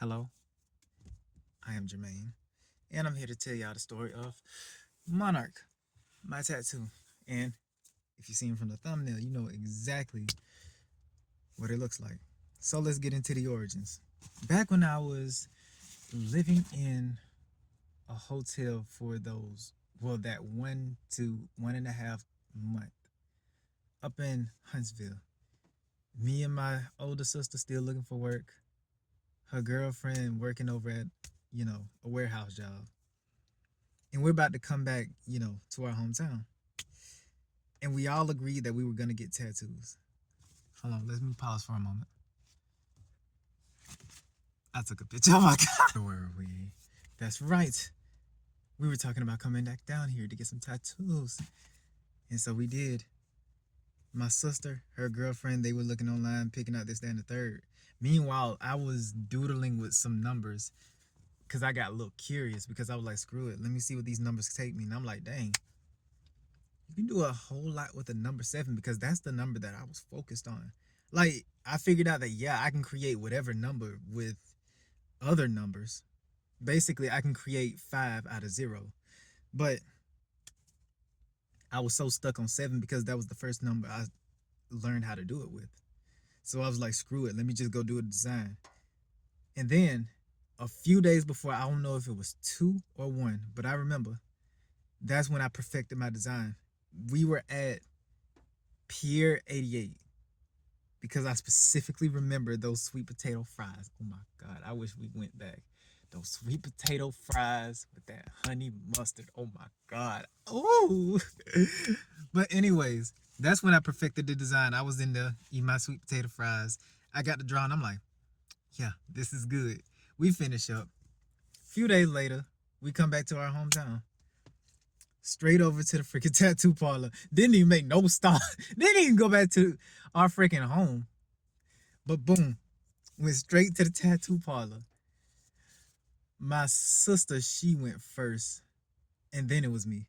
Hello, I am Jermaine, and I'm here to tell y'all the story of Monarch, my tattoo. And if you see him from the thumbnail, you know exactly what it looks like. So let's get into the origins. Back when I was living in a hotel for that 1 to 1.5 month up in Huntsville, me and my older sister still looking for work, her girlfriend working over at, a warehouse job. And we're about to come back, to our hometown. And we all agreed that we were gonna get tattoos. Hold on, let me pause for a moment. I took a picture. Oh my god. Where were we? That's right. We were talking about coming back down here to get some tattoos. And so we did. My sister, her girlfriend, they were looking online, picking out this, that, and the third. Meanwhile, I was doodling with some numbers because I got a little curious because I was like, screw it, let me see what these numbers take me. And I'm like, dang, you can do a whole lot with the number 7 because that's the number that I was focused on. Like, I figured out that, yeah, I can create whatever number with other numbers. Basically, I can create 5 out of 0. But I was so stuck on 7 because that was the first number I learned how to do it with. So I was like, screw it, let me just go do a design. And then a few days before, I don't know if it was 2 or 1, but I remember that's when I perfected my design. We were at Pier 88 because I specifically remember those sweet potato fries. Oh my God, I wish we went back. Those sweet potato fries with that honey mustard. Oh my God. Oh. But anyways, that's when I perfected the design. I was in there eating my sweet potato fries. I got the drawing. I'm like, yeah, this is good. We finish up. A few days later, we come back to our hometown. Straight over to the freaking tattoo parlor. Didn't even make no stop. Didn't even go back to our freaking home. But boom, went straight to the tattoo parlor. My sister, she went first, and then it was me.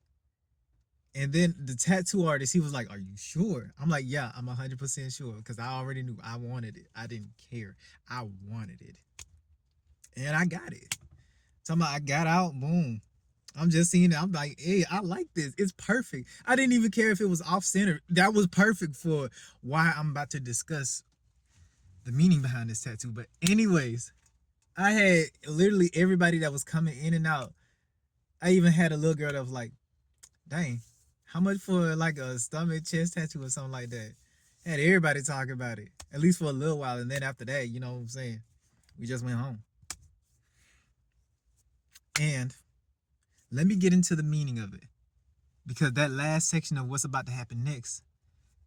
And then the tattoo artist, he was like, "Are you sure?" I'm like, "Yeah, I'm 100% sure," because I already knew I wanted it. I didn't care. I wanted it, and I got it. Talking about I got out, boom. I'm just seeing it. I'm like, hey, I like this. It's perfect. I didn't even care if it was off center. That was perfect for why I'm about to discuss the meaning behind this tattoo. But anyways, I had literally everybody that was coming in and out. I even had a little girl that was like, dang, how much for like a stomach chest tattoo or something like that? I had everybody talking about it, at least for a little while. And then after that, you know what I'm saying? We just went home. And let me get into the meaning of it. Because that last section of what's about to happen next,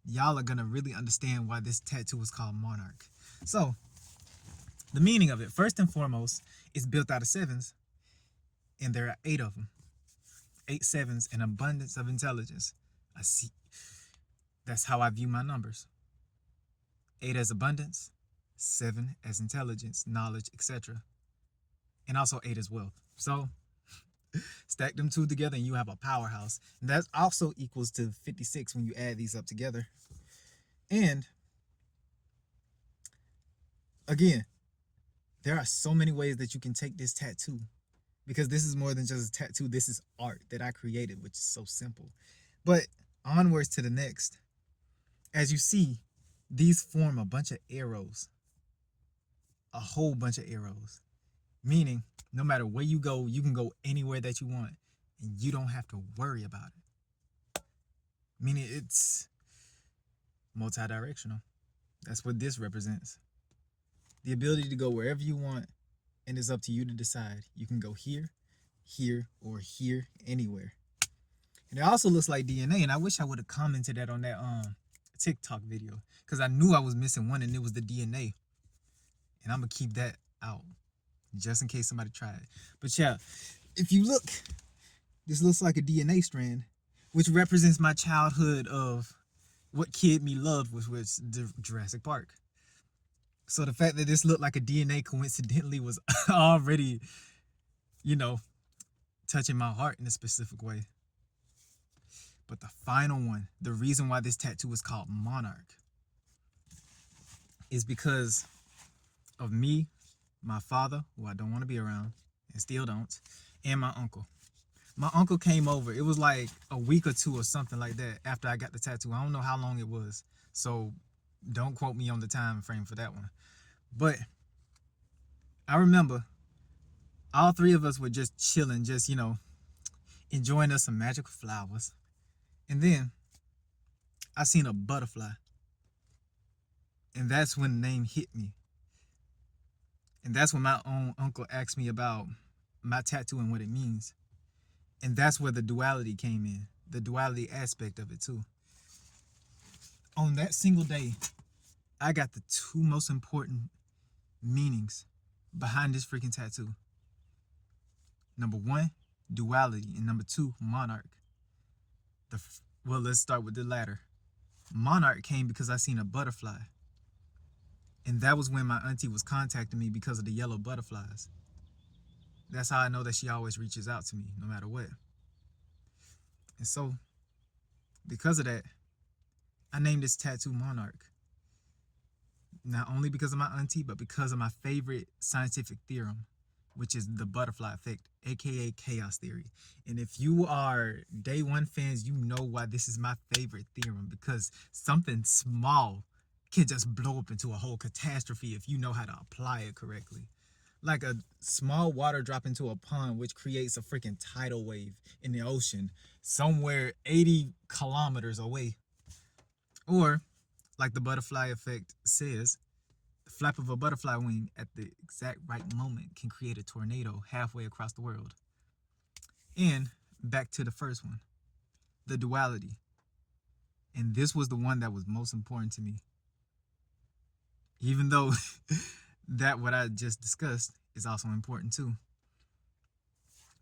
y'all are gonna really understand why this tattoo is called Monarch. So, the meaning of it, first and foremost, is built out of sevens, and there are 8 of them. 8 sevens, an abundance of intelligence. I see. That's how I view my numbers. 8 as abundance, 7 as intelligence, knowledge, etc. And also 8 as wealth. So, stack them two together and you have a powerhouse. And that also equals to 56 when you add these up together. And again, there are so many ways that you can take this tattoo because this is more than just a tattoo. This is art that I created, which is so simple. But onwards to the next. As you see, these form a bunch of arrows, a whole bunch of arrows, meaning no matter where you go, you can go anywhere that you want and you don't have to worry about it. Meaning it's multi-directional. That's what this represents. The ability to go wherever you want, and it's up to you to decide. You can go here, here, or here, anywhere. And it also looks like DNA, and I wish I would have commented that on that TikTok video, because I knew I was missing one, and it was the DNA. And I'm gonna keep that out, just in case somebody tried it. But yeah, if you look, this looks like a DNA strand, which represents my childhood of what kid me loved, which was Jurassic Park. So the fact that this looked like a DNA coincidentally was already, you know, touching my heart in a specific way. But the final one, the reason why this tattoo is called Monarch, is because of me my father, who I don't want to be around and still don't, and my uncle. My uncle came over. It was like a week or two or something like that after I got the tattoo. I don't know how long it was. So don't quote me on the time frame for that one. But I remember all three of us were just chilling, just, enjoying us some magical flowers. And then I seen a butterfly. And that's when the name hit me. And that's when my own uncle asked me about my tattoo and what it means. And that's where the duality came in, the duality aspect of it too. On that single day, I got the two most important meanings behind this freaking tattoo. Number one, duality, and number two, monarch. Well, let's start with the latter. Monarch came because I seen a butterfly, and that was when my auntie was contacting me because of the yellow butterflies. That's how I know that she always reaches out to me, no matter what. And so, because of that, I named this tattoo Monarch. Not only because of my auntie, but because of my favorite scientific theorem, which is the butterfly effect, aka chaos theory. And if you are day one fans, you know why this is my favorite theorem, because something small can just blow up into a whole catastrophe if you know how to apply it correctly. Like a small water drop into a pond, which creates a freaking tidal wave in the ocean somewhere 80 kilometers away. Or, like the butterfly effect says, the flap of a butterfly wing at the exact right moment can create a tornado halfway across the world. And back to the first one, the duality. And this was the one that was most important to me. Even though that what I just discussed is also important too.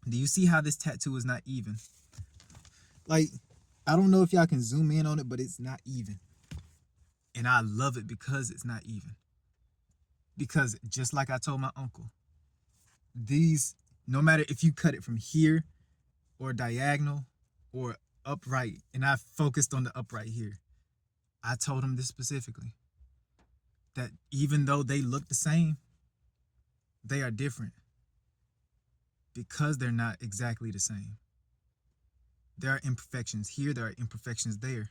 Do you see how this tattoo is not even? Like, I don't know if y'all can zoom in on it, but it's not even. And I love it because it's not even. Because just like I told my uncle, these, no matter if you cut it from here or diagonal or upright, and I focused on the upright here, I told him this specifically, that even though they look the same, they are different because they're not exactly the same. There are imperfections here, there are imperfections there.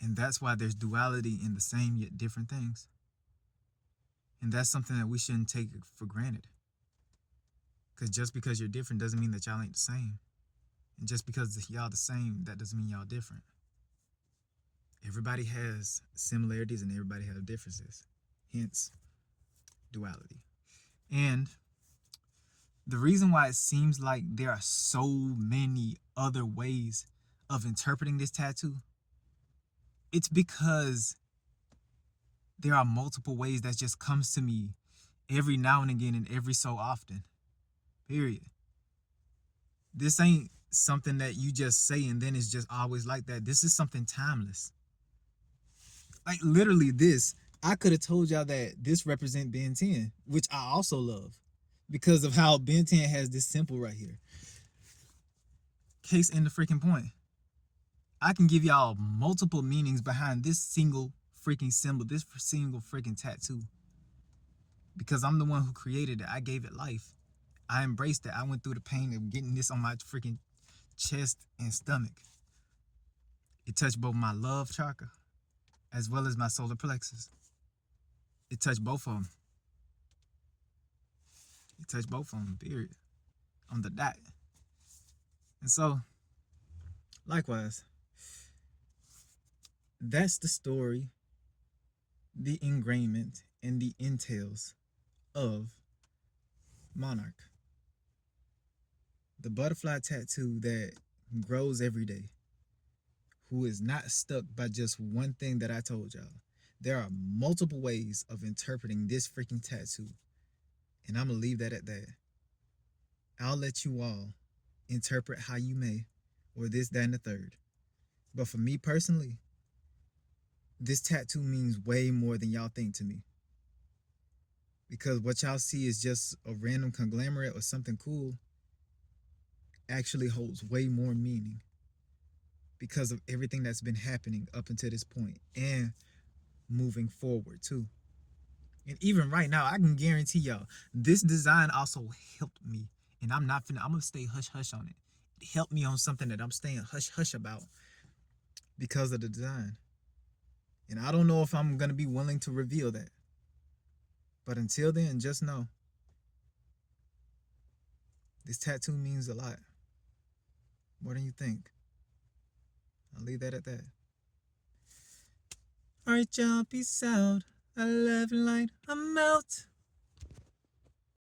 And that's why there's duality in the same yet different things. And that's something that we shouldn't take for granted. Because just because you're different doesn't mean that y'all ain't the same. And just because y'all the same, that doesn't mean y'all different. Everybody has similarities and everybody has differences. Hence, duality. And the reason why it seems like there are so many other ways of interpreting this tattoo, it's because there are multiple ways that just comes to me every now and again and every so often. Period. This ain't something that you just say and then it's just always like that. This is something timeless. Like literally this, I could have told y'all that this represent Ben 10, which I also love because of how Ben 10 has this symbol right here. Case in the freaking point. I can give y'all multiple meanings behind this single freaking symbol, this single freaking tattoo. Because I'm the one who created it. I gave it life. I embraced it. I went through the pain of getting this on my freaking chest and stomach. It touched both my love chakra as well as my solar plexus. It touched both of them. It touched both of them, period. On the dot. And so, likewise, that's the story, the engravement, and the entails of Monarch. The butterfly tattoo that grows every day, who is not stuck by just one thing that I told y'all. There are multiple ways of interpreting this freaking tattoo. And I'm going to leave that at that. I'll let you all interpret how you may, or this, that, and the third. But for me personally, this tattoo means way more than y'all think to me. Because what y'all see is just a random conglomerate or something cool actually holds way more meaning because of everything that's been happening up until this point and moving forward too. And even right now, I can guarantee y'all, this design also helped me. And I'm not finna, I'm gonna stay hush hush on it. It helped me on something that I'm staying hush hush about because of the design. And I don't know if I'm gonna be willing to reveal that. But until then, just know this tattoo means a lot. More than you think. I'll leave that at that. Alright, y'all, peace out. I love light. I'm out.